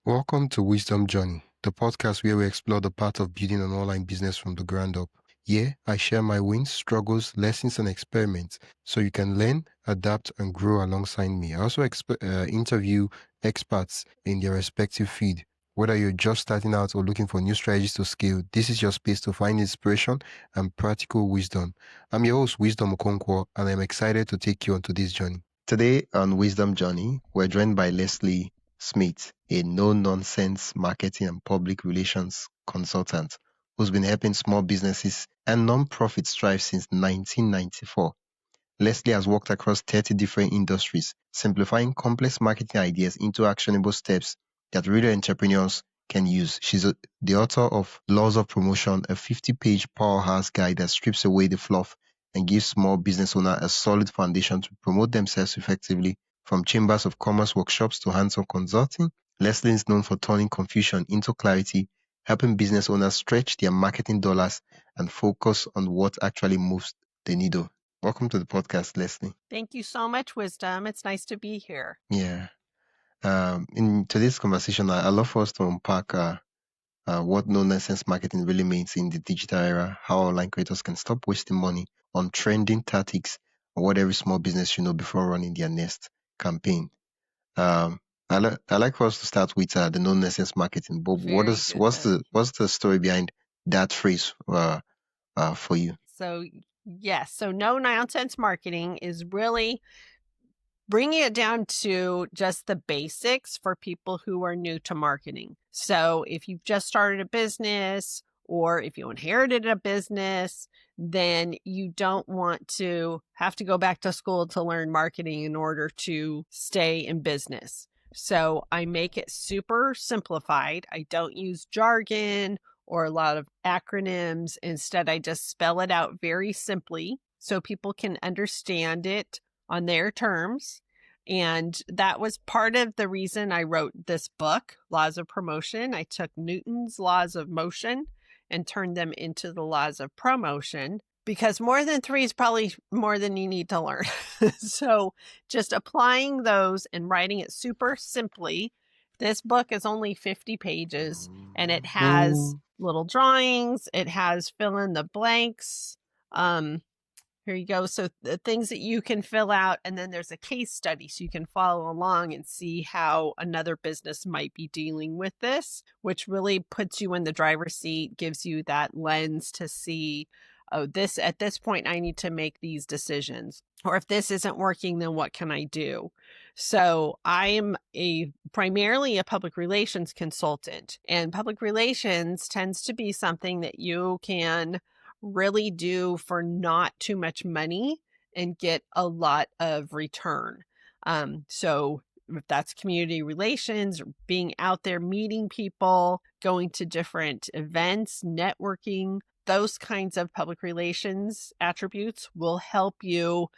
Welcome to Wisdom Journey, the podcast where we explore the path of building an online business from the ground up. Here, I share my wins, struggles, lessons, and experiments so you can learn, adapt, and grow alongside me. I also interview experts in their respective field. Whether you're just starting out or looking for new strategies to scale, this is your space to find inspiration and practical wisdom. I'm your host, Wisdom Okonkwo, and I'm excited to take you on this journey. Today on Wisdom Journey, we're joined by Leslie Smith, a no-nonsense marketing and public relations consultant who's been helping small businesses and non-profits thrive since 1994. Leslie has worked across 30 different industries, simplifying complex marketing ideas into actionable steps that real entrepreneurs can use. She's the author of Laws of Promotion, a 50-page powerhouse guide that strips away the fluff and gives small business owners a solid foundation to promote themselves effectively. From chambers of commerce workshops to hands-on consulting, Leslie is known for turning confusion into clarity, helping business owners stretch their marketing dollars and focus on what actually moves the needle. Welcome to the podcast, Leslie. Thank you so much, Wisdom. It's nice to be here. Yeah. In today's conversation, I love for us to unpack what no-nonsense marketing really means in the digital era, how online creators can stop wasting money on trending tactics, and what every small business should know before running their next campaign. I like for us to start with the no-nonsense marketing. But what's the story behind that phrase for you? So yes, so no nonsense marketing is really bringing it down to just the basics for people who are new to marketing. So if you've just started a business or if you inherited a business, then you don't want to have to go back to school to learn marketing in order to stay in business. So I make it super simplified. I don't use jargon or a lot of acronyms. Instead, I just spell it out very simply so people can understand it on their terms. And that was part of the reason I wrote this book, Laws of Promotion. I took Newton's laws of motion and turned them into the laws of promotion, because more than 3 is probably more than you need to learn. So just applying those and writing it super simply. This book is only 50 pages and it has little drawings. It has fill in the blanks. Here you go. So the things that you can fill out, and then there's a case study so you can follow along and see how another business might be dealing with this, which really puts you in the driver's seat, gives you that lens to see, oh, this at this point, I need to make these decisions. Or if this isn't working, then what can I do? So I am primarily a public relations consultant, and public relations tends to be something that you can really do for not too much money and get a lot of return. So if that's community relations, being out there, meeting people, going to different events, networking, those kinds of public relations attributes will help you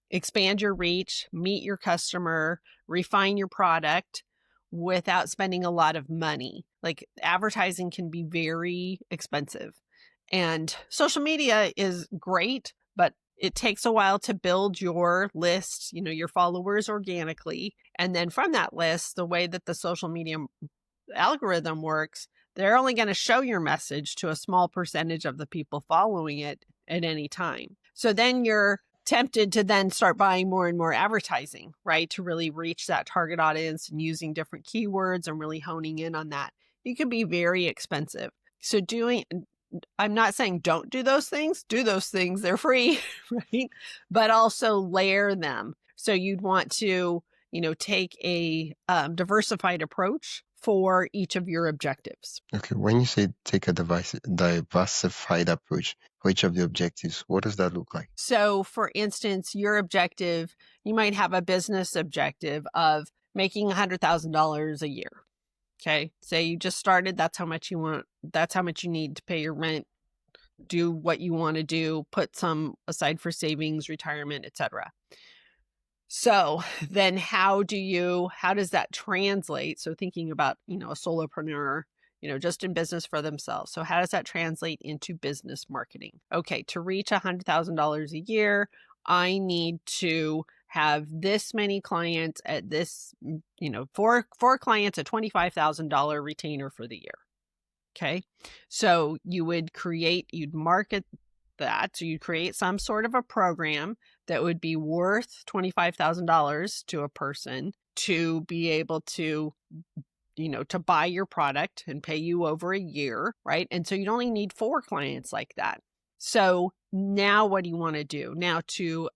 expand your reach, meet your customer, refine your product without spending a lot of money. Like advertising can be very expensive. And social media is great, but it takes a while to build your list, your followers organically. And then from that list, the way that the social media algorithm works, they're only going to show your message to a small percentage of the people following it at any time. So then you're tempted to then start buying more and more advertising, right? To really reach that target audience and using different keywords and really honing in on that. It can be very expensive. So I'm not saying don't do those things. Do those things. They're free, right? But also layer them. So you'd want to, take a diversified approach for each of your objectives. Okay, when you say take a diversified approach for each of the objectives, what does that look like? So for instance, your objective, you might have a business objective of making $100,000 a year. Okay. Say you just started, that's how much you want. That's how much you need to pay your rent, do what you want to do, put some aside for savings, retirement, etc. So then how does that translate? So thinking about, a solopreneur, just in business for themselves. So how does that translate into business marketing? Okay. To reach $100,000 a year, I need to have this many clients at this, four clients at $25,000 retainer for the year. Okay. So you'd market that. So you'd create some sort of a program that would be worth $25,000 to a person to be able to to buy your product and pay you over a year, right? And so you'd only need 4 clients like that. So now what do you want to do? Now to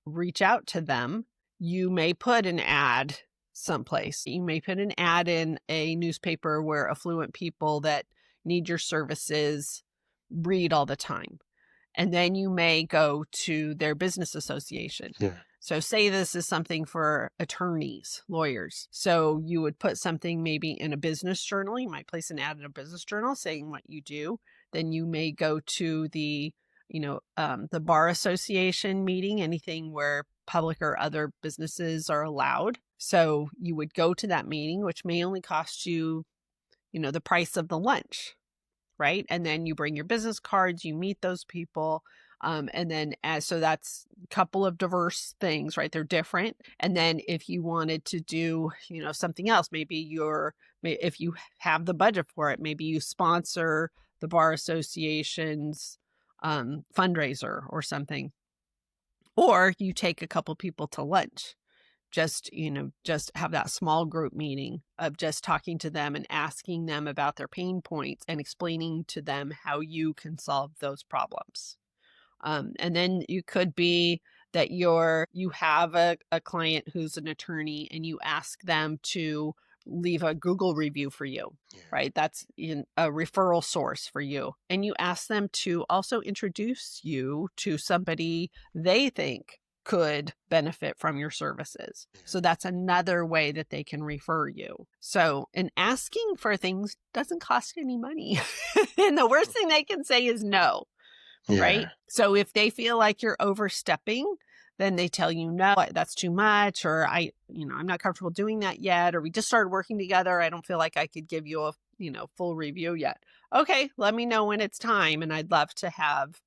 reach out to them, you may put an ad someplace. You may put an ad in a newspaper where affluent people that need your services read all the time. And then you may go to their business association. Yeah. So say this is something for attorneys, lawyers. So you would put something maybe in a business journal. You might place an ad in a business journal saying what you do. Then you may go to the bar association meeting, anything where public or other businesses are allowed. So you would go to that meeting, which may only cost you, the price of the lunch, right? And then you bring your business cards, you meet those people. And then so that's a couple of diverse things, right? They're different. And then if you wanted to do, something else, maybe if you have the budget for it, maybe you sponsor the bar association's fundraiser or something, or you take a couple people to lunch. Just have that small group meeting of just talking to them and asking them about their pain points and explaining to them how you can solve those problems. And then you could be that you have a client who's an attorney and you ask them to leave a Google review for you, right? That's a referral source for you. And you ask them to also introduce you to somebody they think could benefit from your services. So that's another way that they can refer you. So, and asking for things doesn't cost any money. And the worst thing they can say is no, right? So if they feel like you're overstepping, then they tell you, no, that's too much, or I'm not comfortable doing that yet, or we just started working together. I don't feel like I could give you a, full review yet. Okay, let me know when it's time. And I'd love to have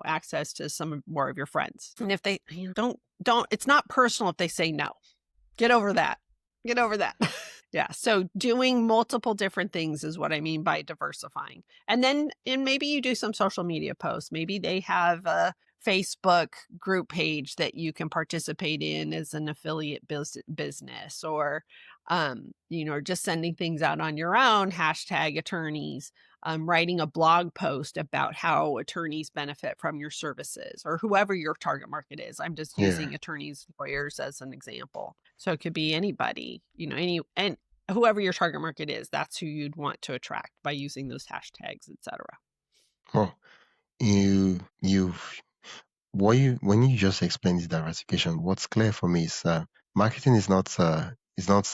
access to some more of your friends. And if they don't, it's not personal if they say no. Get over that. Yeah. So doing multiple different things is what I mean by diversifying. And maybe you do some social media posts. Maybe they have a Facebook group page that you can participate in as an affiliate business, or, just sending things out on your own, #attorneys, writing a blog post about how attorneys benefit from your services, or whoever your target market is. I'm just using attorneys, lawyers as an example. So it could be anybody, and whoever your target market is, that's who you'd want to attract by using those hashtags, etc. Well, when you just explained the diversification, what's clear for me is marketing is not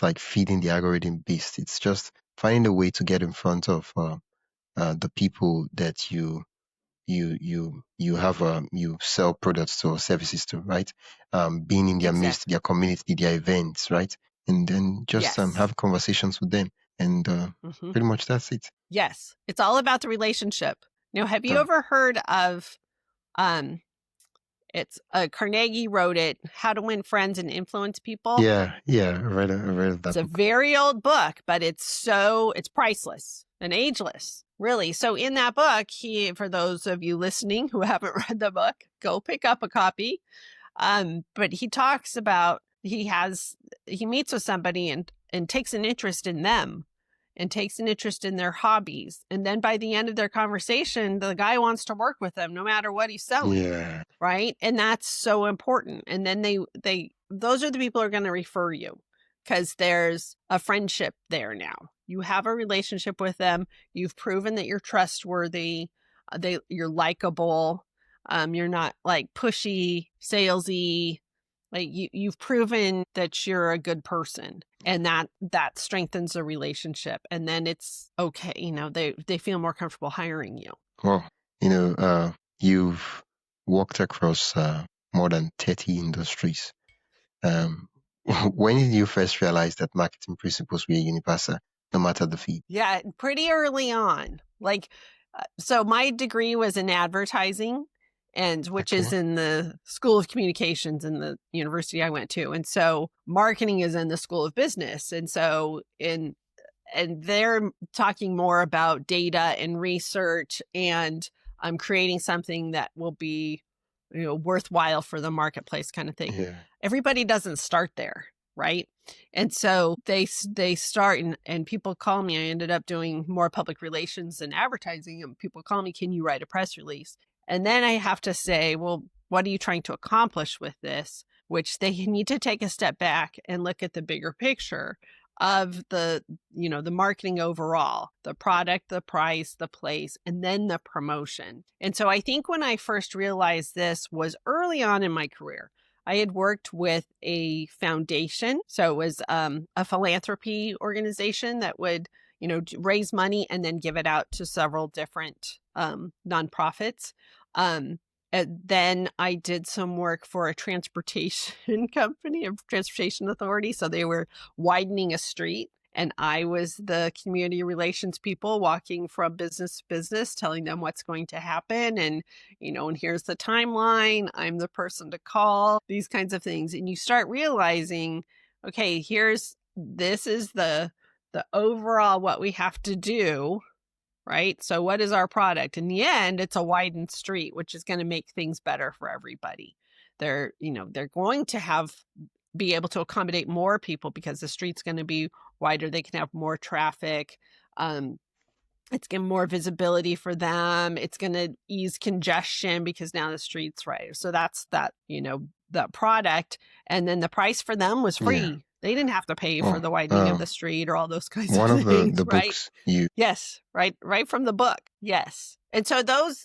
like feeding the algorithm beast. It's just finding a way to get in front of the people that you have you sell products or services to, right? Being in their midst, their community, their events, right? And then just have conversations with them, and pretty much that's it. Yes, it's all about the relationship. Now, have you ever heard of it's Carnegie wrote it, How to Win Friends and Influence People? Yeah, I read that. It's a very old book, but it's priceless and ageless, really. So in that book, for those of you listening who haven't read the book, go pick up a copy. But he talks about he meets with somebody and takes an interest in them and takes an interest in their hobbies. And then by the end of their conversation, the guy wants to work with them no matter what he's selling. Yeah. Right. And that's so important. And then those are the people who are going to refer you, because there's a friendship there now. You have a relationship with them. You've proven that you're trustworthy. You're likable. You're not like pushy, salesy. Like you've proven that you're a good person, and that strengthens a relationship. And then it's okay. They feel more comfortable hiring you. Well, you've worked across more than 30 industries. When did you first realize that marketing principles were universal, no matter the field? Yeah, pretty early on. So my degree was in advertising, and which Okay. is in the School of Communications in the university I went to. And so marketing is in the School of Business. And so and they're talking more about data and research and creating something that will be, worthwhile for the marketplace kind of thing. Yeah. Everybody doesn't start there, right? And so they start and people call me. I ended up doing more public relations and advertising, and people call me, can you write a press release? And then I have to say, well, what are you trying to accomplish with this? Which they need to take a step back and look at the bigger picture of the marketing overall, the product, the price, the place, and then the promotion. And so I think when I first realized this was early on in my career. I had worked with a foundation. So it was a philanthropy organization that would, raise money and then give it out to several different nonprofits. And then I did some work for a transportation company, a transportation authority. So they were widening a street. And I was the community relations people walking from business to business, telling them what's going to happen. And, and here's the timeline. I'm the person to call, these kinds of things. And you start realizing, okay, this is the overall what we have to do. Right. So what is our product? In the end, it's a widened street, which is going to make things better for everybody. They're going to be able to accommodate more people because the street's going to be wider. They can have more traffic. It's getting more visibility for them. It's going to ease congestion because now the street's right. So that's that, the product. And then the price for them was free. Yeah. They didn't have to pay for Oh, the widening of the street or all those kinds one of of things, the right? books you Yes, right from the book. Yes. And so those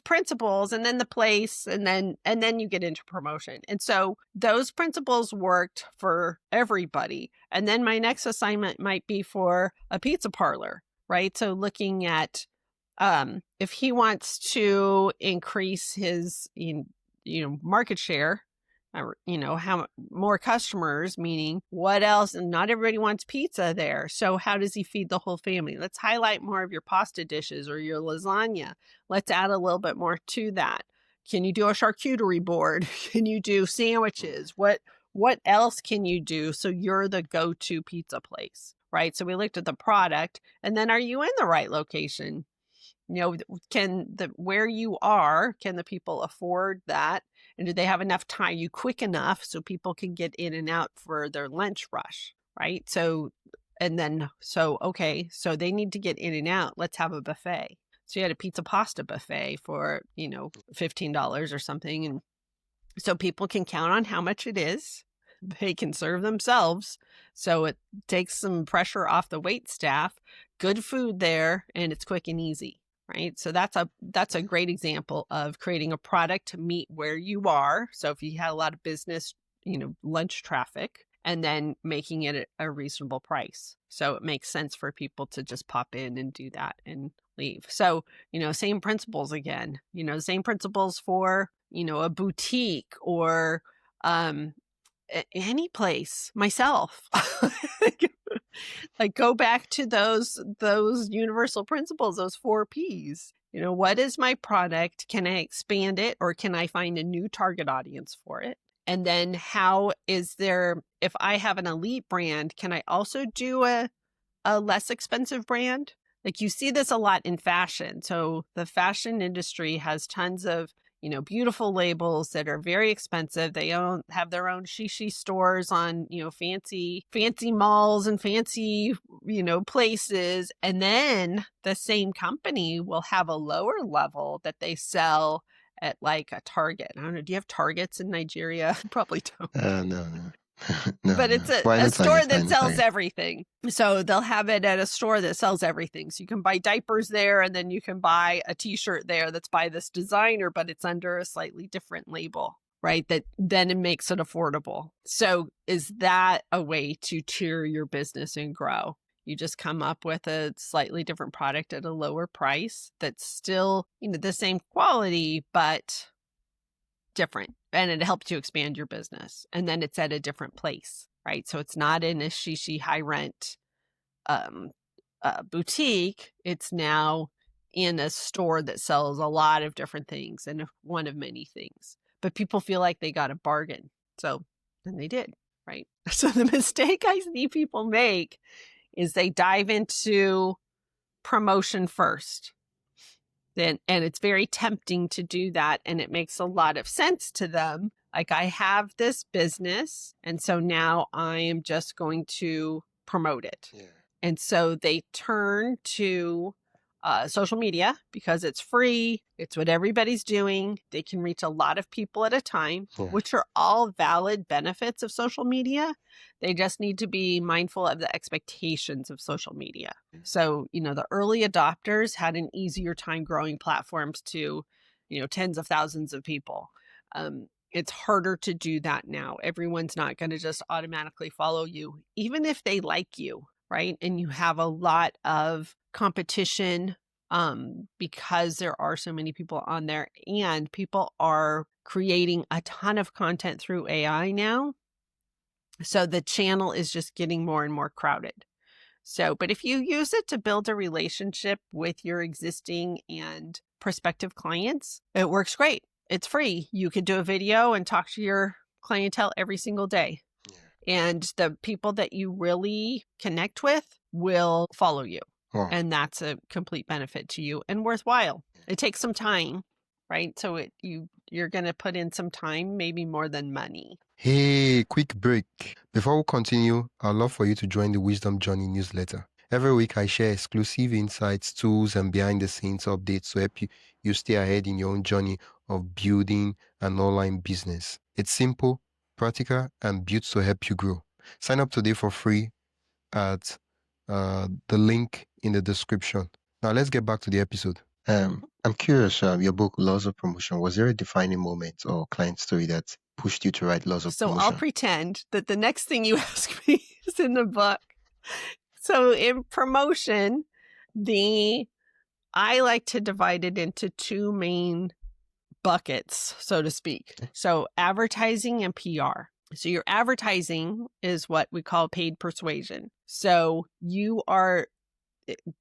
principles, and then the place, and then you get into promotion. And so those principles worked for everybody. And then my next assignment might be for a pizza parlor, right? So looking at if he wants to increase his market share, how more customers, meaning what else? And not everybody wants pizza there. So how does he feed the whole family? Let's highlight more of your pasta dishes or your lasagna. Let's add a little bit more to that. Can you do a charcuterie board? Can you do sandwiches? What else can you do so you're the go-to pizza place, right? So we looked at the product, and then are you in the right location? Where you are, can the people afford that? And do they have enough time? You quick enough so people can get in and out for their lunch rush, right? So they need to get in and out. Let's have a buffet. So you had a pizza pasta buffet for, $15 or something. And so people can count on how much it is. They can serve themselves. So it takes some pressure off the wait staff. Good food there, and it's quick and easy. Right. So that's a great example of creating a product to meet where you are. So if you had a lot of business, lunch traffic, and then making it a reasonable price. So it makes sense for people to just pop in and do that and leave. So, same principles again, same principles for, a boutique or any place, myself. Like go back to those universal principles, those 4 Ps. What is my product? Can I expand it, or can I find a new target audience for it? And then if I have an elite brand, can I also do a less expensive brand? Like you see this a lot in fashion. So the fashion industry has tons of beautiful labels that are very expensive. They have their own shishi stores on, fancy malls and fancy, places. And then the same company will have a lower level that they sell at like a Target. I don't know. Do you have Targets in Nigeria? Probably don't. no. No, But no. it's a Private store target, that private sells target. everything. So they'll have it at a store that sells everything. So you can buy diapers there, and then you can buy a t-shirt there that's by this designer, but it's under a slightly different label, right? That then it makes it affordable. So is that a way to tier your business and grow? You just come up with a slightly different product at a lower price that's still, the same quality, but different, and it helps you expand your business. And then it's at a different place, right? So it's not in a shishi high rent boutique. It's now in a store that sells a lot of different things and one of many things. But people feel like they got a bargain. So then they did, right? So the mistake I see people make is they dive into promotion first. And it's very tempting to do that. And it makes a lot of sense to them. Like, I have this business, and so now I am just going to promote it. Yeah. And so they turn to social media because it's free. It's what everybody's doing. They can reach a lot of people at a time, Yeah. which are all valid benefits of social media. They just need to be mindful of the expectations of social media. So, the early adopters had an easier time growing platforms to, tens of thousands of people. It's harder to do that now. Everyone's not going to just automatically follow you, even if they like you, right? And you have a lot of competition because there are so many people on there, and people are creating a ton of content through AI now. So the channel is just getting more and more crowded. So, but if you use it to build a relationship with your existing and prospective clients, it works great. It's free. You could do a video and talk to your clientele every single day. Yeah. And the people that you really connect with will follow you. Wow. And that's a complete benefit to you and worthwhile. It takes some time, right? So you're going to put in some time, maybe more than money. Hey, quick break. Before we continue, I'd love for you to join the Wisdom Journey newsletter. Every week, I share exclusive insights, tools, and behind-the-scenes updates to help you stay ahead in your own journey of building an online business. It's simple, practical, and built to help you grow. Sign up today for free at the link in the description. Now, let's get back to the episode. I'm curious, your book, Laws of Promotion, was there a defining moment or client story that pushed you to write Laws of Promotion? So I'll pretend that the next thing you ask me is in the book. So in promotion, I like to divide it into two main buckets, so to speak. So advertising and PR. So your advertising is what we call paid persuasion. So you are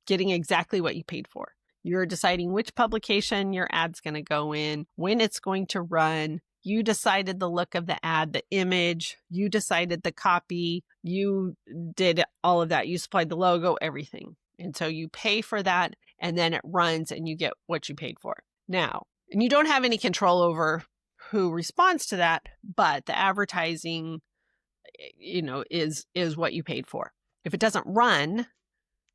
getting exactly what you paid for. You're deciding which publication your ad's going to go in, when it's going to run. You decided the look of the ad, the image, you decided the copy, you did all of that. You supplied the logo, everything. And so you pay for that, and then it runs and you get what you paid for. Now, and you don't have any control over who responds to that, but the advertising, is what you paid for. If it doesn't run,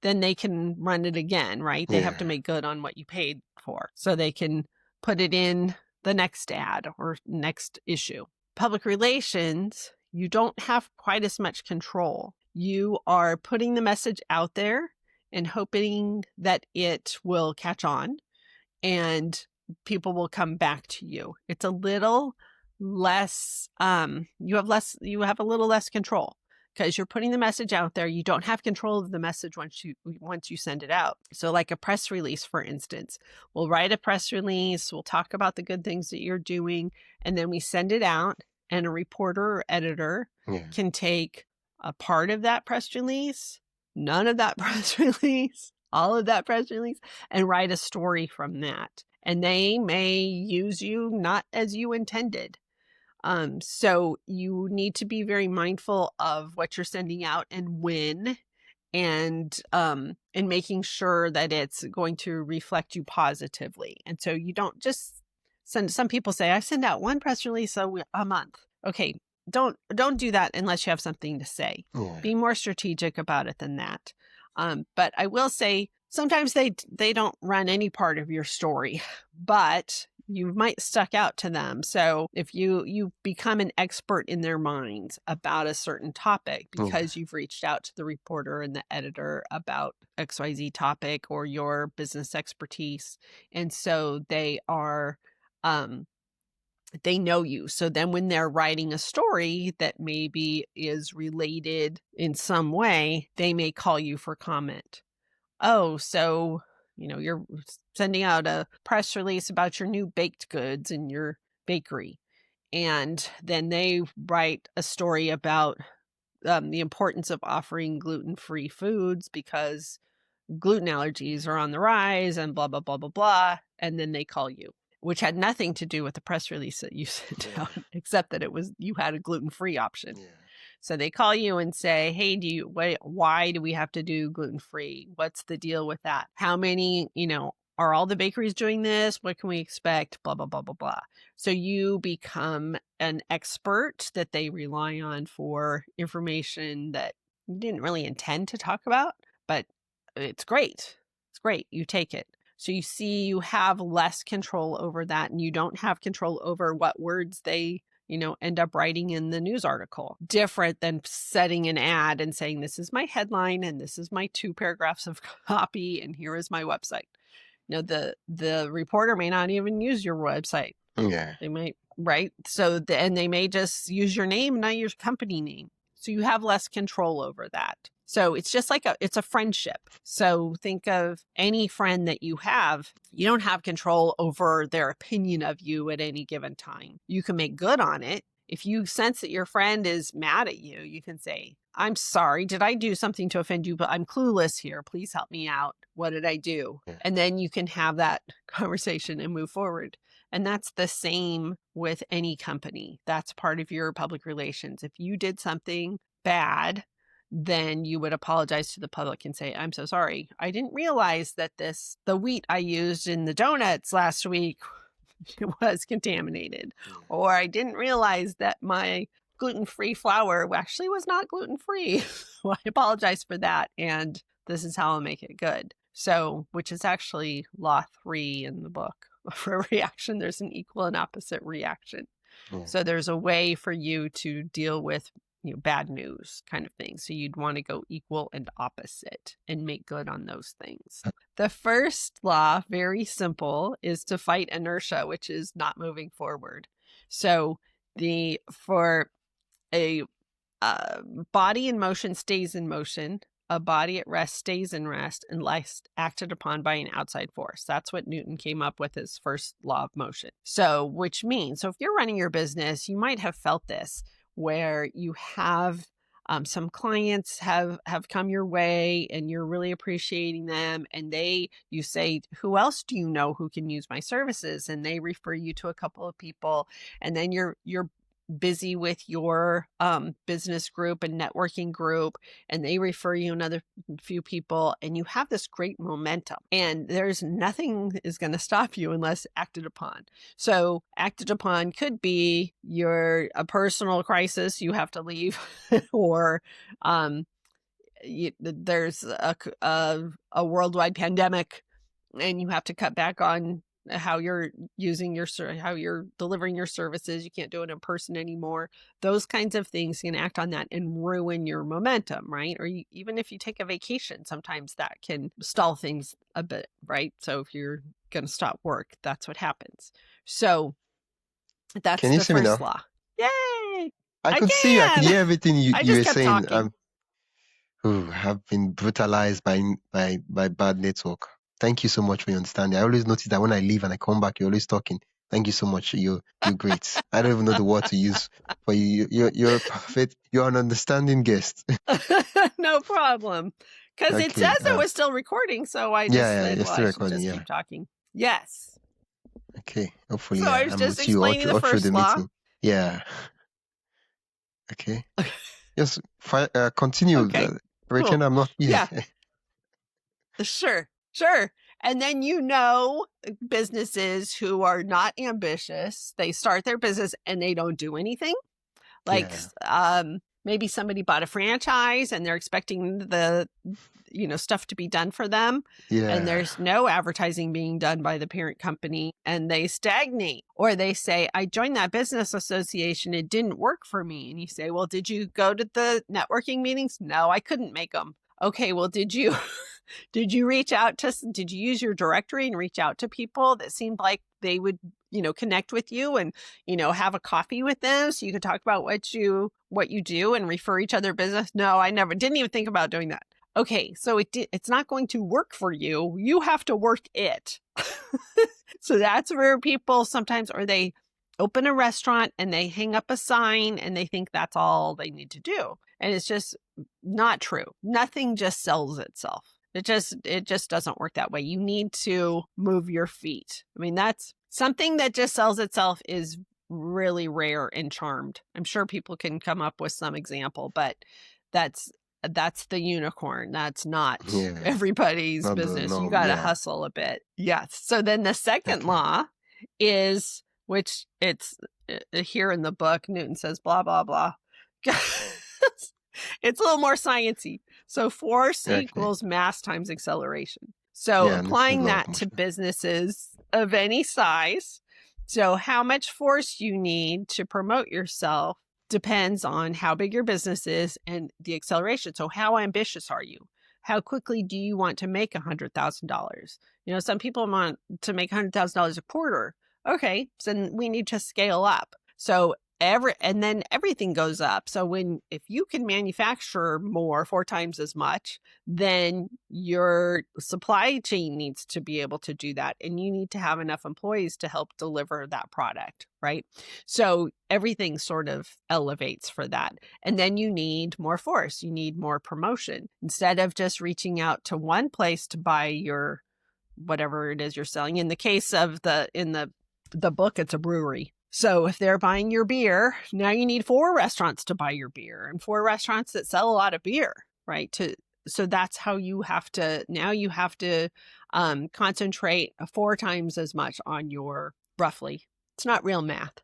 then they can run it again, right? They have to make good on what you paid for. So they can put it in the next ad or next issue. Public relations, you don't have quite as much control. You are putting the message out there and hoping that it will catch on and people will come back to you. It's a little less, you have a little less control because you're putting the message out there. You don't have control of the message once you send it out. So like a press release, for instance, we'll write a press release, we'll talk about the good things that you're doing, and then we send it out, and a reporter or editor can take a part of that press release, none of that press release, all of that press release, and write a story from that. And they may use you not as you intended. So you need to be very mindful of what you're sending out and when, and making sure that it's going to reflect you positively. And so you don't just send. Some people say, I send out one press release a month. Okay, don't do that unless you have something to say. Be more strategic about it than that. But I will say, sometimes they don't run any part of your story, but you might stuck out to them. So if you become an expert in their minds about a certain topic because you've reached out to the reporter and the editor about XYZ topic or your business expertise. And so they are, they know you. So then when they're writing a story that maybe is related in some way, they may call you for comment. Oh, so you're sending out a press release about your new baked goods in your bakery. And then they write a story about the importance of offering gluten-free foods because gluten allergies are on the rise and blah, blah, blah, blah, blah. And then they call you, which had nothing to do with the press release that you sent out, except that you had a gluten-free option. Yeah. So they call you and say, hey, why do we have to do gluten-free? What's the deal with that? How many, are all the bakeries doing this? What can we expect? Blah, blah, blah, blah, blah. So you become an expert that they rely on for information that you didn't really intend to talk about, but it's great. It's great. You take it. So you see, you have less control over that, and you don't have control over what words they end up writing in the news article. Different than setting an ad and saying, this is my headline and this is my 2 paragraphs of copy and here is my website. The reporter may not even use your website. Yeah. They might, right? So, and they may just use your name, not your company name. So you have less control over that. So it's just like it's a friendship. So think of any friend that you have. You don't have control over their opinion of you at any given time. You can make good on it. If you sense that your friend is mad at you, you can say, I'm sorry, did I do something to offend you? But I'm clueless here. Please help me out. What did I do? Yeah. And then you can have that conversation and move forward. And that's the same with any company. That's part of your public relations. If you did something bad, then you would apologize to the public and say, I'm so sorry. I didn't realize that the wheat I used in the donuts last week was contaminated. Or I didn't realize that my gluten-free flour actually was not gluten-free. Well, I apologize for that. And this is how I'll make it good. So, which is actually law 3 in the book. For a reaction, there's an equal and opposite reaction. Yeah. So there's a way for you to deal with bad news kind of thing. So you'd want to go equal and opposite and make good on those things. The first law, very simple, is to fight inertia, which is not moving forward. So for a body in motion stays in motion, a body at rest stays in rest unless acted upon by an outside force. That's what Newton came up with as first law of motion. So, which means, if you're running your business, you might have felt this, where you have some clients have come your way and you're really appreciating them, and you say, who else do you know who can use my services? And they refer you to a couple of people, and then you're busy with your business group and networking group, and they refer you another few people, and you have this great momentum, and there's nothing is going to stop you unless acted upon. So acted upon could be a personal crisis, you have to leave, or there's a worldwide pandemic and you have to cut back on how you're how you're delivering your services. You can't do it in person anymore. Those kinds of things can act on that and ruin your momentum, right? Or even if you take a vacation, sometimes that can stall things a bit, right? So if you're going to stop work, that's what happens. So that's Can you the see me first now? law. Yay! I could see you. I could hear everything I you just were kept saying. talking. Have been brutalized by bad network. Thank you so much for your understanding. I always notice that when I leave and I come back, you're always talking. Thank you so much. You're great. I don't even know the word to use for you. You're perfect. You're an understanding guest. No problem. Because it Okay. says it was still recording, so I just Yeah, said, you're well, still I should recording. just Yeah. keep talking. Yes. Okay. Hopefully, So I was I'm just with you all explaining the through first the law. meeting. Yeah. Okay. Yes. Continue. Okay. Rachel, Cool. I'm not here. Yeah. Sure. And then businesses who are not ambitious, they start their business and they don't do anything. Like maybe somebody bought a franchise and they're expecting the stuff to be done for them. Yeah. And there's no advertising being done by the parent company, and they stagnate. Or they say, I joined that business association, it didn't work for me. And you say, well, did you go to the networking meetings? No, I couldn't make them. Okay, well, did you did you use your directory and reach out to people that seemed like they would connect with you and have a coffee with them so you could talk about what you do and refer each other business? No, I didn't even think about doing that. Okay, so it's not going to work for you. You have to work it. So that's where people sometimes, or they open a restaurant and they hang up a sign and they think that's all they need to do. And it's just not true. Nothing just sells itself. It just doesn't work that way. You need to move your feet. I mean, that's something that just sells itself is really rare and charmed. I'm sure people can come up with some example, but that's the unicorn. That's not Yeah. everybody's Not the business. You norm. got to Yeah. hustle a bit. Yes. So then the second Okay. law is, which it's here in the book, Newton says, blah, blah, blah. It's a little more sciencey. So force Okay. equals mass times acceleration. So Yeah, Newton's applying law of that to motion. businesses of any size. So how much force you need to promote yourself depends on how big your business is and the acceleration. So how ambitious are you? How quickly do you want to make $100,000? You know, some people want to make $100,000 a quarter. Okay, so then we need to scale up. So and then everything goes up. So if you can manufacture more, 4 times as much, then your supply chain needs to be able to do that. And you need to have enough employees to help deliver that product, right? So everything sort of elevates for that. And then you need more force. You need more promotion. Instead of just reaching out to one place to buy your whatever it is you're selling. In the case of in the book, it's a brewery. So if they're buying your beer, now you need 4 restaurants to buy your beer and 4 restaurants that sell a lot of beer, right? So that's how you have to concentrate 4 times as much on your roughly. It's not real math.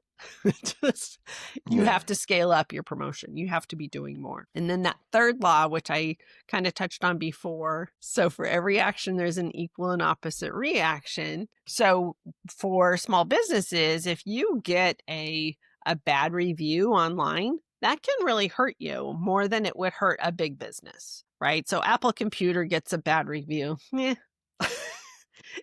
You have to scale up your promotion. You have to be doing more. And then that third law, which I kind of touched on before. So for every action, there's an equal and opposite reaction. So for small businesses, if you get a bad review online, that can really hurt you more than it would hurt a big business, right? So Apple Computer gets a bad review.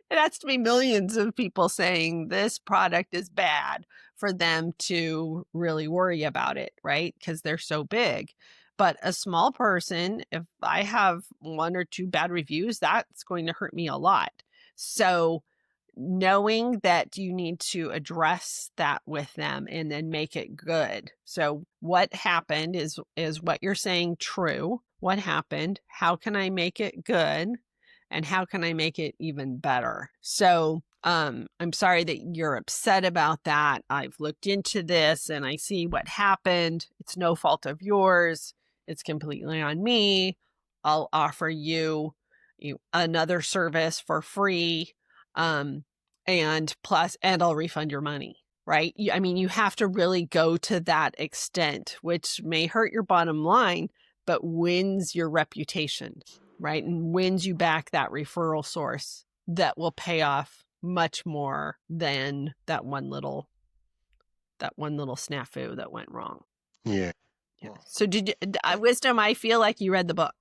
It has to be millions of people saying this product is bad for them to really worry about it, right? Because they're so big. But a small person, if I have 1 or 2 bad reviews, that's going to hurt me a lot. So knowing that you need to address that with them and then make it good. So what happened is what you're saying true? What happened? How can I make it good? And how can I make it even better? So I'm sorry that you're upset about that. I've looked into this and I see what happened. It's no fault of yours. It's completely on me. I'll offer you another service for free. And I'll refund your money, right? I mean, you have to really go to that extent, which may hurt your bottom line, but wins your reputation, right? And wins you back that referral source that will pay off much more than that one little snafu that went wrong. Yeah. So Wisdom, I feel like you read the book.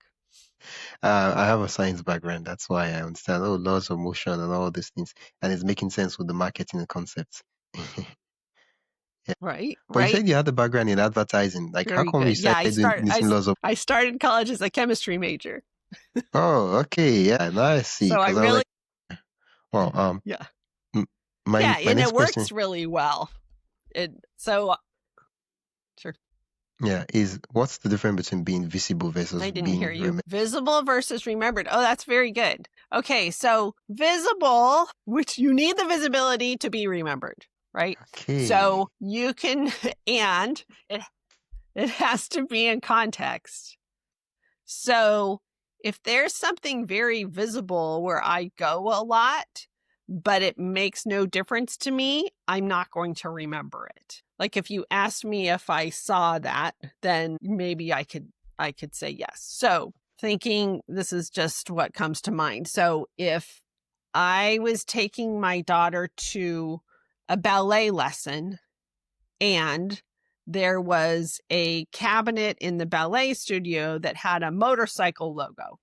I have a science background. That's why I understand laws of motion and all these things, and it's making sense with the marketing concepts. Yeah. Right. But you said you had a background in advertising. Like, how Very come you good. Yeah, started doing using laws of? I started college as a chemistry major. Oh, okay. Yeah, now I see. So I Because I was really, like, well, yeah. my And next it works question, really well. Sure. yeah, is what's the difference between being visible versus I didn't being hear you. remembered? Visible versus remembered. Oh, that's very good. Okay, so visible, which you need the visibility to be remembered, right? Okay. So you can, and it has to be in context. So if there's something very visible where I go a lot, but it makes no difference to me, I'm not going to remember it. Like if you asked me if I saw that, then maybe I could say yes. So thinking, this is just what comes to mind. So if I was taking my daughter to a ballet lesson and there was a cabinet in the ballet studio that had a motorcycle logo.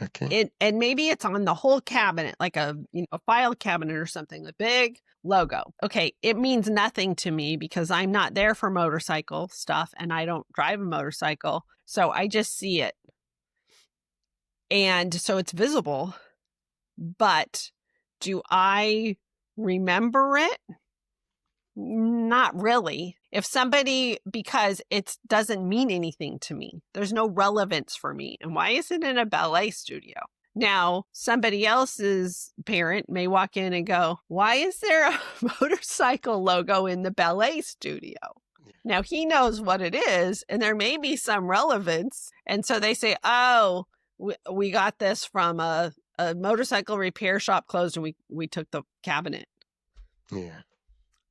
Okay. And maybe it's on the whole cabinet, like a file cabinet or something, a big logo. Okay, it means nothing to me because I'm not there for motorcycle stuff and I don't drive a motorcycle. So I just see it. And so it's visible, but do I remember it? Not really. If somebody, because it doesn't mean anything to me, there's no relevance for me. And why is it in a ballet studio? Now, somebody else's parent may walk in and go, why is there a motorcycle logo in the ballet studio? Now, he knows what it is, and there may be some relevance. And so they say, oh, we got this from a motorcycle repair shop closed, and we took the cabinet. Yeah.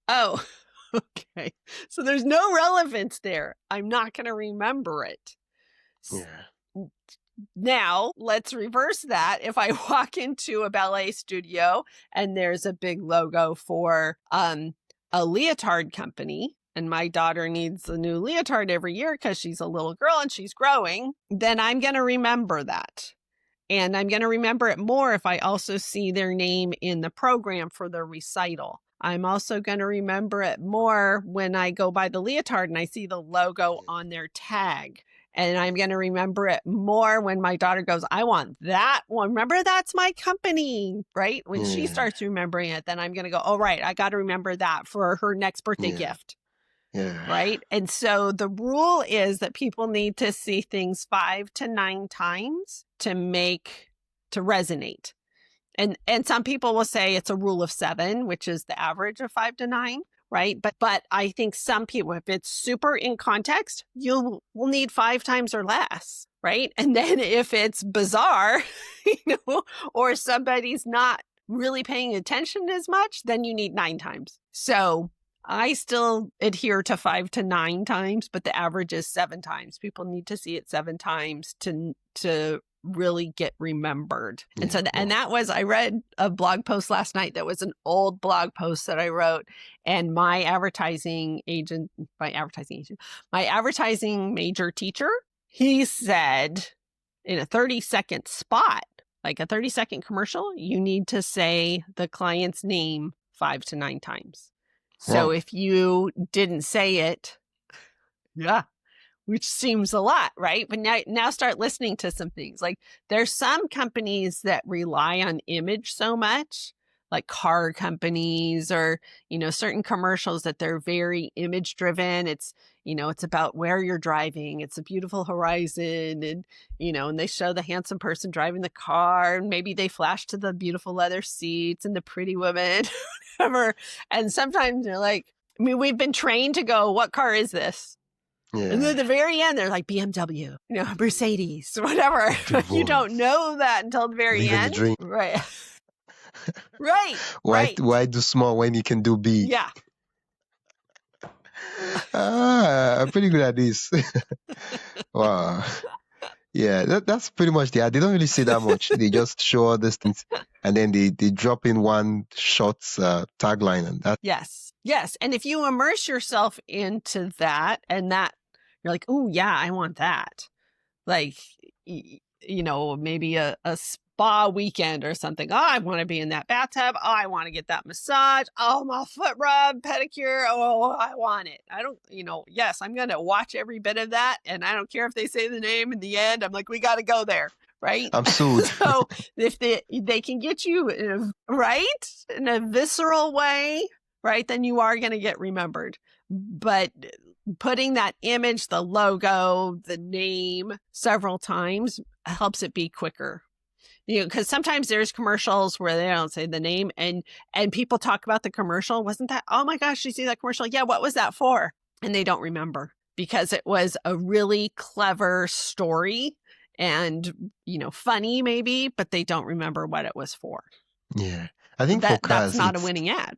Oh, okay. So there's no relevance there. I'm not going to remember it. Yeah. Now, let's reverse that. If I walk into a ballet studio and there's a big logo for a leotard company, and my daughter needs a new leotard every year because she's a little girl and she's growing, then I'm going to remember that. And I'm going to remember it more if I also see their name in the program for the recital. I'm also going to remember it more when I go by the leotard and I see the logo on their tag. And I'm going to remember it more when my daughter goes, I want that one. Remember, that's my company, right? When she starts remembering it, then I'm going to go, oh, right, I got to remember that for her next birthday gift. Yeah. Right. And so the rule is that people need to see things 5 to 9 times to resonate. And some people will say it's a rule of 7, which is the average of 5 to 9. Right. But I think some people, if it's super in context, you will need 5 times or less. Right. And then if it's bizarre, or somebody's not really paying attention as much, then you need 9 times. So I still adhere to 5 to 9 times, but the average is 7 times. People need to see it 7 times to really get remembered. And so, and that was, I read a blog post last night that was an old blog post that I wrote, and my advertising major teacher, he said in a 30-second spot, like a 30-second commercial, you need to say the client's name 5 to 9 times. So if you didn't say it, which seems a lot, right? But now start listening to some things. Like there's some companies that rely on image so much, like car companies or, certain commercials that they're very image driven. It's, it's about where you're driving. It's a beautiful horizon and, and they show the handsome person driving the car and maybe they flash to the beautiful leather seats and the pretty woman, whatever. And sometimes they're like, we've been trained to go, what car is this? Yeah. And then at the very end, they're like BMW, Mercedes, whatever. You don't know that until the very end. The dream. Right. Right. Why do small when you can do big? Yeah. I'm pretty good at this. Wow. Yeah, that's pretty much the idea. They don't really say that much. They just show all these things and then they drop in one short tagline and that. Yes. And if you immerse yourself into that and that, you're like, oh, yeah, I want that. Like, maybe a spa weekend or something. Oh, I want to be in that bathtub. Oh, I want to get that massage. Oh, my foot rub, pedicure. Oh, I want it. I don't, yes, I'm going to watch every bit of that. And I don't care if they say the name in the end. I'm like, we got to go there. Right. I'm sold. So if they can get you in a visceral way, right, then you are going to get remembered. But putting that image, the logo, the name several times helps it be quicker. Because sometimes there's commercials where they don't say the name and people talk about the commercial. Wasn't that, oh my gosh, you see that commercial? Yeah, what was that for? And they don't remember because it was a really clever story and, funny maybe, but they don't remember what it was for. Yeah. I think for cars, that's not a winning ad.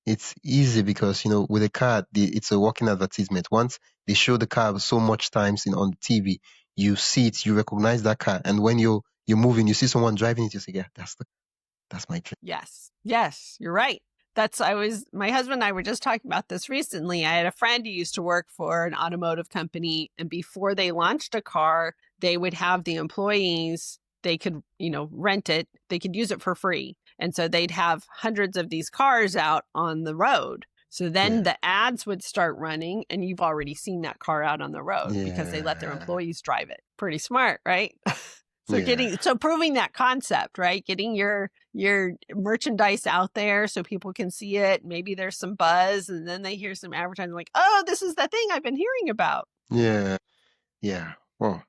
It's easy because, with a car, it's a walking advertisement. Once they show the car so much times on TV, you see it, you recognize that car. And when you're moving, you see someone driving it, you say, yeah, that's my dream. Yes, you're right. My husband and I were just talking about this recently. I had a friend who used to work for an automotive company, and before they launched a car, they would have the employees, they could, rent it, they could use it for free. And so they'd have hundreds of these cars out on the road. So then the ads would start running and you've already seen that car out on the road because they let their employees drive it. Pretty smart, right? So proving that concept, right? Getting your merchandise out there so people can see it. Maybe there's some buzz, and then they hear some advertising like, "Oh, this is the thing I've been hearing about." Yeah. Yeah. Well,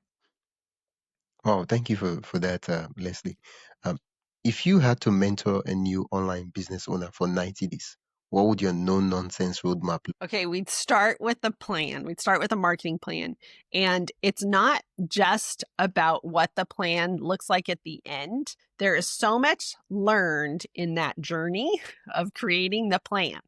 oh, thank you for that, Leslie. Um, if you had to mentor a new online business owner for 90 days, what would your no nonsense roadmap look? Okay, we'd start with the plan. We'd start with a marketing plan. And it's not just about what the plan looks like at the end. There is so much learned in that journey of creating the plan.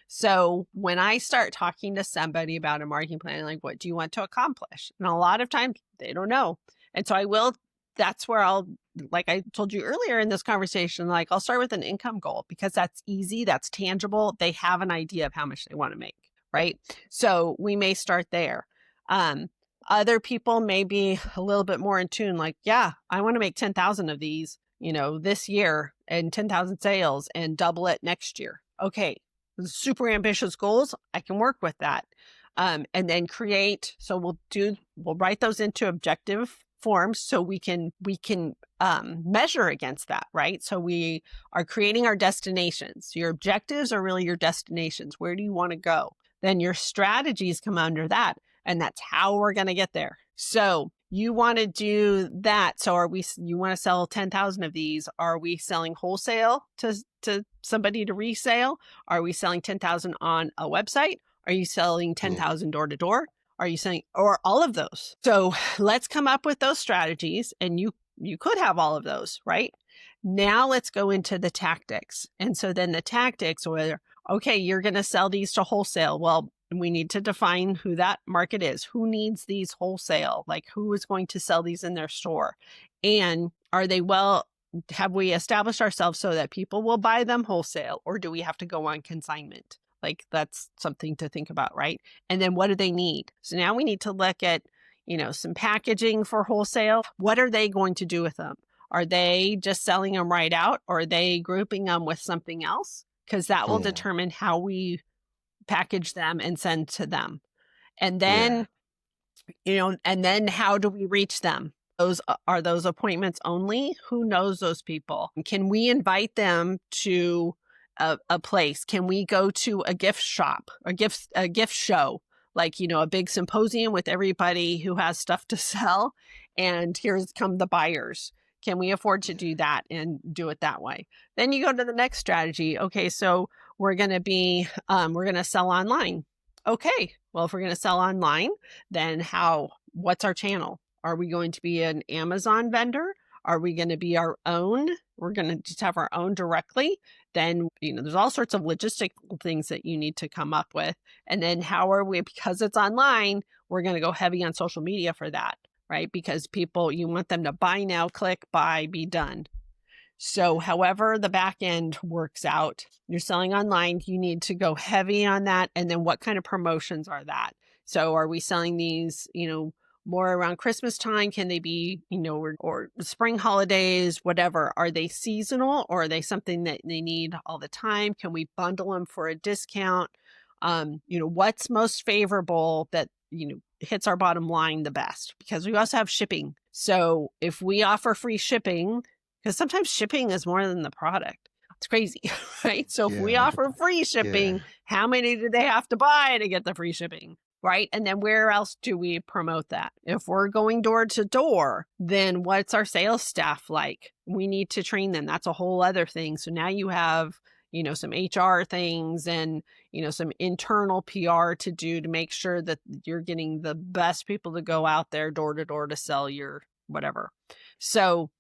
So when I start talking to somebody about a marketing plan, like, what do you want to accomplish? And a lot of times they don't know. And so that's where I'll, like I told you earlier in this conversation, like I'll start with an income goal because that's easy, that's tangible. They have an idea of how much they want to make, right? So we may start there. Other people may be a little bit more in tune, like, yeah, I want to make 10,000 of these, this year and 10,000 sales and double it next year. Okay, super ambitious goals. I can work with that. And then so we'll write those into objective forms so we can measure against that, right? So we are creating our destinations. Your objectives are really your destinations. Where do you want to go? Then your strategies come under that, and that's how we're going to get there. So you want to do that. So you want to sell 10,000 of these. Are we selling wholesale to somebody to resale? Are we selling 10,000 on a website? Are you selling 10,000 door to door? Are you saying, or all of those? So let's come up with those strategies, and you could have all of those, right? Now let's go into the tactics. And so then the tactics were, okay, you're going to sell these to wholesale. Well, we need to define who that market is. Who needs these wholesale? Like, who is going to sell these in their store? And have we established ourselves so that people will buy them wholesale, or do we have to go on consignment? Like, that's something to think about, right? And then what do they need? So now we need to look at, some packaging for wholesale. What are they going to do with them? Are they just selling them right out, or are they grouping them with something else? Because that will determine how we package them and send to them. And then, and then how do we reach them? Are those appointments only? Who knows those people? Can we invite them to a place? Can we go to a gift shop, a gift show, like, a big symposium with everybody who has stuff to sell, and here's come the buyers? Can we afford to do that and do it that way? Then you go to the next strategy. Okay, so we're going to sell online. Okay, well, if we're going to sell online, then what's our channel? Are we going to be an Amazon vendor? Are we going to be our own? We're going to just have our own directly. Then, there's all sorts of logistical things that you need to come up with. And then because it's online, we're going to go heavy on social media for that, right? Because you want them to buy now, click, buy, be done. So however the back end works out, you're selling online, you need to go heavy on that. And then what kind of promotions are that? So are we selling these, more around Christmas time? Can they be, or spring holidays, whatever? Are they seasonal, or are they something that they need all the time? Can we bundle them for a discount? What's most favorable that, hits our bottom line the best? Because we also have shipping. So if we offer free shipping, because sometimes shipping is more than the product. It's crazy, right? So if we offer free shipping, how many do they have to buy to get the free shipping? Right? And then where else do we promote that? If we're going door to door, then what's our sales staff like? We need to train them. That's a whole other thing. So now you have, some HR things and, some internal PR to do to make sure that you're getting the best people to go out there door to door to sell your whatever. So,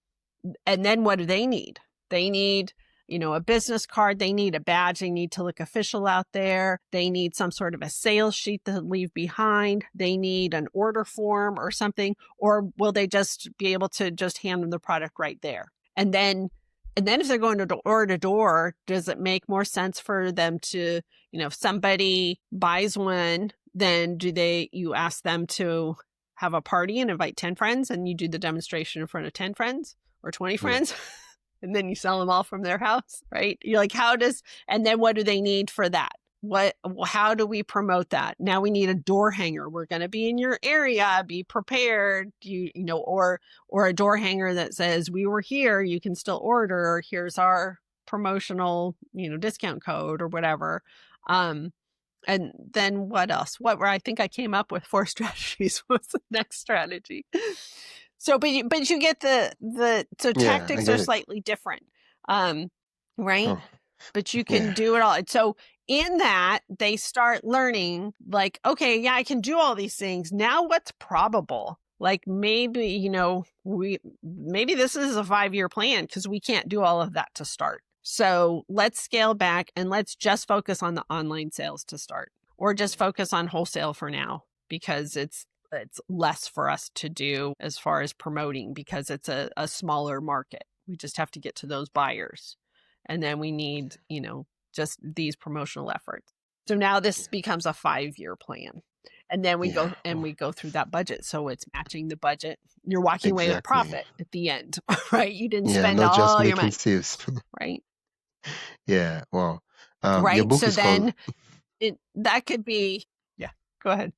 and then what do they need? They need, a business card. They need a badge. They need to look official out there. They need some sort of a sales sheet to leave behind. They need an order form or something, or will they just be able to just hand them the product right there? And then if they're going to door, does it make more sense for them to, if somebody buys one, then you ask them to have a party and invite 10 friends, and you do the demonstration in front of 10 friends or 20 friends? And then you sell them all from their house, right? You're like, and then what do they need for that? how do we promote that? Now we need a door hanger. We're going to be in your area. Be prepared. Or a door hanger that says we were here. You can still order. Or here's our promotional, discount code or whatever. And then what else? I think I came up with 4 strategies. What's the next strategy? So, but you get tactics are slightly different, right? Oh, but you can do it all. So in that, they start learning like, okay, yeah, I can do all these things. Now what's probable? Like maybe, maybe this is a 5-year plan because we can't do all of that to start. So let's scale back and let's just focus on the online sales to start, or just focus on wholesale for now because it's less for us to do as far as promoting because it's a smaller market. We just have to get to those buyers. And then we need, just these promotional efforts. So now this becomes a 5-year plan. And then we go through that budget. So it's matching the budget. You're walking away with profit at the end, right? You didn't spend not just all your making money. sales. Right. Yeah. Wow. Right. Your book so is then called... that could be, yeah, go ahead.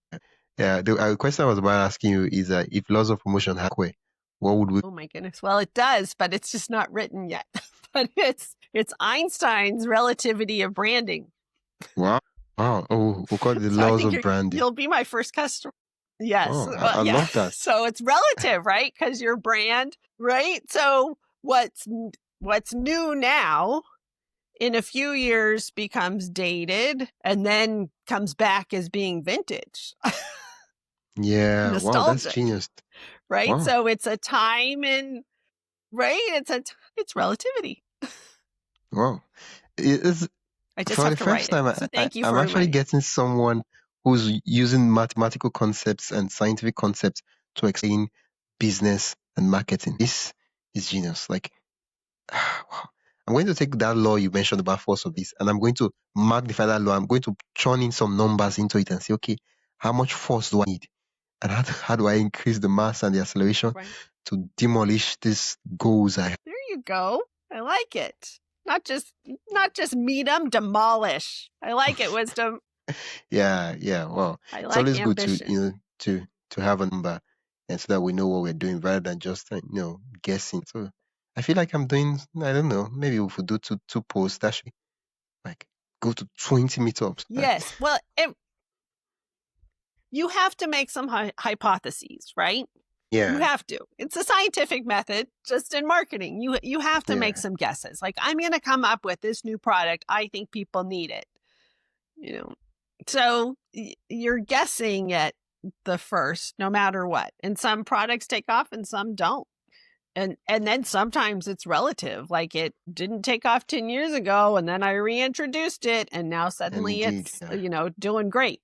Yeah. The question I was about asking you is if laws of promotion had what would we... Oh my goodness. Well, it does, but it's just not written yet. But it's Einstein's relativity of branding. Wow. Oh, we'll call it the So laws of branding. You'll be my first customer. Yes. Oh, I love that. So it's relative, right? Because your brand, right? So what's new now in a few years becomes dated and then comes back as being vintage. Yeah. Nostalgic. Wow, that's genius. Right? Wow. So it's a time and right? It's relativity. Wow. I just for have the to first write time, it. So thank you I'm for actually getting someone who's using mathematical concepts and scientific concepts to explain business and marketing. This is genius. Like, wow. I'm going to take that law you mentioned about force of this, and I'm going to magnify that law. I'm going to churn in some numbers into it and say, okay, how much force do I need? And how do I increase the mass and the acceleration to demolish these goals I have? There you go. I like it. Not just meet them, demolish. I like it, Wisdom. Yeah. Well, I like it's always ambition. good to have a number, and so that we know what we're doing rather than just guessing. So I feel like I'm doing, I don't know, maybe if we do two posts, that should be like go to 20 meetups. Yes. Well, you have to make some hypotheses, right? Yeah. You have to. It's a scientific method, just in marketing. You have to make some guesses. Like, I'm going to come up with this new product. I think people need it. So you're guessing at the first, no matter what. And some products take off and some don't. And then sometimes it's relative. Like, it didn't take off 10 years ago, and then I reintroduced it, and now suddenly it's doing great.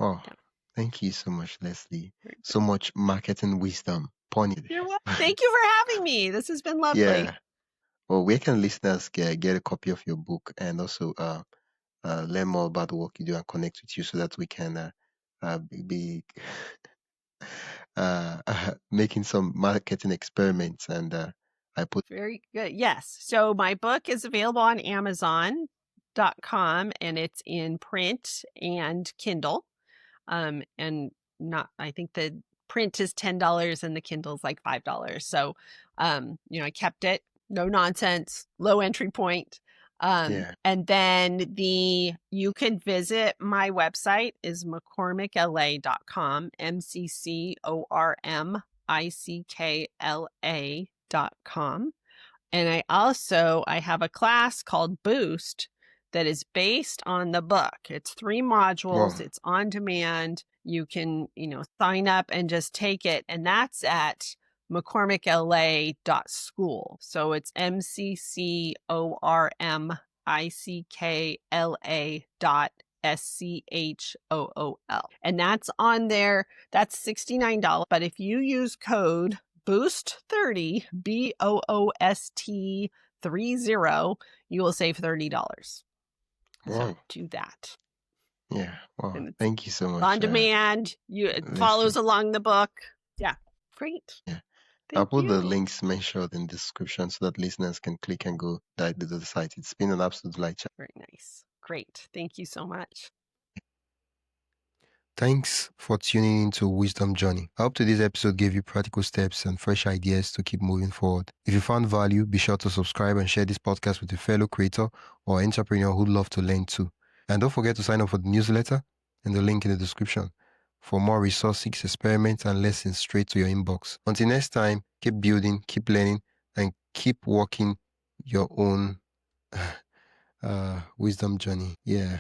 Oh. Yeah. Thank you so much, Leslie. So much marketing wisdom. You're welcome. Thank you for having me. This has been lovely. Yeah. Well, where can listeners get a copy of your book and also learn more about the work you do and connect with you so that we can be making some marketing experiments and I put... Very good. Yes. So my book is available on Amazon.com and it's in print and Kindle. And I think the print is $10 and the Kindle's like $5. So, I kept it, no nonsense, low entry point. And then you can visit my website is mccormickla.com, mccormickla.com. And I have a class called Boost that is based on the book. It's 3 modules. It's on demand. You can, sign up and just take it. And that's at mccormickla.school. So it's mccormickla.school. And that's on there. That's $69. But if you use code BOOST30, BOOST 30, you will save $30. So do that. Yeah. Wow. Thank you so much. On demand. It follows along the book. Yeah. Great. Yeah. I'll put the links mentioned in the description so that listeners can click and go directly to the site. It's been an absolute delight. Very nice. Great. Thank you so much. Thanks for tuning into Wisdom Journey. I hope today's episode gave you practical steps and fresh ideas to keep moving forward. If you found value, be sure to subscribe and share this podcast with a fellow creator or entrepreneur who'd love to learn too. And don't forget to sign up for the newsletter and the link in the description for more resources, experiments, and lessons straight to your inbox. Until next time, keep building, keep learning, and keep walking your own wisdom journey. Yeah.